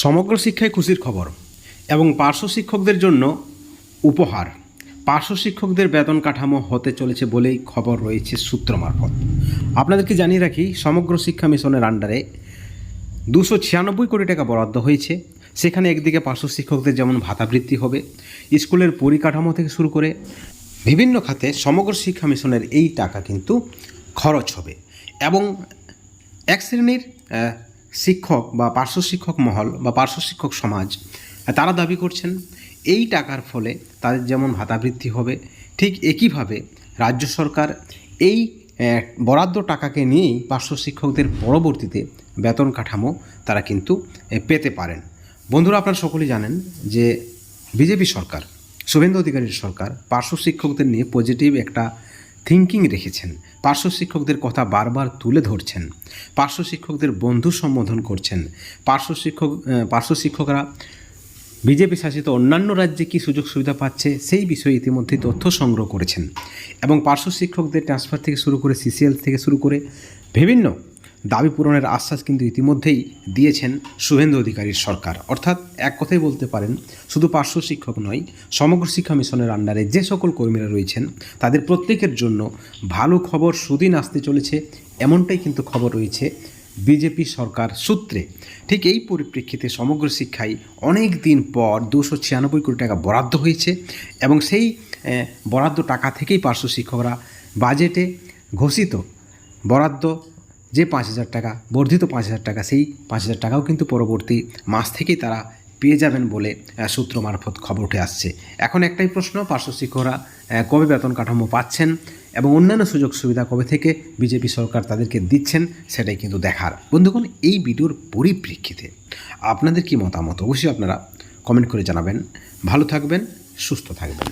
সমগ্র শিক্ষায় খুশির খবর এবং পার্শ্ব শিক্ষকদের জন্য উপহার। পার্শ্ব শিক্ষকদের বেতন কাঠামো হতে চলেছে বলেই খবর রয়েছে সূত্র মারফত। আপনাদেরকে জানিয়ে রাখি, সমগ্র শিক্ষা মিশনের আন্ডারে 296 কোটি টাকা বরাদ্দ হয়েছে। সেখানে একদিকে পার্শ্ব শিক্ষকদের যেমন ভাতাবৃত্তি হবে, স্কুলের পরিকাঠামো থেকে শুরু করে বিভিন্ন খাতে সমগ্র শিক্ষা মিশনের এই টাকা কিন্তু খরচ হবে। এবং এক শ্রেণীর শিক্ষক বা পার্শ্ব শিক্ষক মহল বা পার্শ্ব শিক্ষক সমাজ তারা দাবি করছেন এই টাকার ফলে তাদের যেমন ভাতাবৃত্তি হবে, ঠিক একইভাবে রাজ্য সরকার এই বরাদ্দ টাকাকে নিয়েই পার্শ্ব শিক্ষকদের পরবর্তীতে বেতন কাঠামো তারা কিন্তু পেতে পারেন। বন্ধুরা, আপনারা সকলেই জানেন যে বিজেপি সরকার, শুভেন্দু অধিকারীর সরকার পার্শ্ব শিক্ষকদের নিয়ে পজিটিভ একটা থিঙ্কিং রেখেছেন। পার্শ্ব শিক্ষকদের কথা বারবার তুলে ধরছেন, পার্শ্ব শিক্ষকদের বন্ধু সম্বোধন করছেন। পার্শ্ব শিক্ষকরা বিজেপি শাসিত অন্যান্য রাজ্যে কী সুযোগ সুবিধা পাচ্ছে সেই বিষয়ে ইতিমধ্যেই তথ্য সংগ্রহ করেছেন। এবং পার্শ্ব শিক্ষকদের ট্রান্সফার থেকে শুরু করে সিসিএল থেকে শুরু করে বিভিন্ন দাবি পূরণের আশ্বাস কিন্তু ইতিমধ্যেই দিয়েছেন শুভেন্দু অধিকারীর সরকার। অর্থাৎ এক কথাই বলতে পারেন, শুধু পার্শ্ব শিক্ষক নয়, সমগ্র শিক্ষা মিশনের আন্ডারে যে সকল কর্মীরা রয়েছেন তাদের প্রত্যেকের জন্য ভালো খবর সুদিন আসতে চলেছে, এমনটাই কিন্তু খবর রয়েছে বিজেপি সরকার সূত্রে। ঠিক এই পরিপ্রেক্ষিতে সমগ্র শিক্ষায় অনেক দিন পর 296 কোটি টাকা বরাদ্দ হয়েছে এবং সেই বরাদ্দ টাকা থেকেই পার্শ্ব শিক্ষকরা বাজেটে ঘোষিত বরাদ্দ যে 5,000 টাকা, বর্ধিত 5,000 টাকা, সেই 5,000 টাকাও কিন্তু পরবর্তী মাস থেকেই তারা পেয়ে যাবেন বলে সূত্র মারফত খবর উঠে আসছে। এখন একটাই প্রশ্ন, পার্শ্ব শিক্ষকরা কবে বেতন কাঠামো পাচ্ছেন এবং অন্যান্য সুযোগ সুবিধা কবে থেকে বিজেপি সরকার তাদেরকে দিচ্ছেন সেটাই কিন্তু দেখার। বন্ধুগণ, এই ভিডিওর পরিপ্রেক্ষিতে আপনাদের কি মতামত অবশ্যই আপনারা কমেন্ট করে জানাবেন। ভালো থাকবেন, সুস্থ থাকবেন।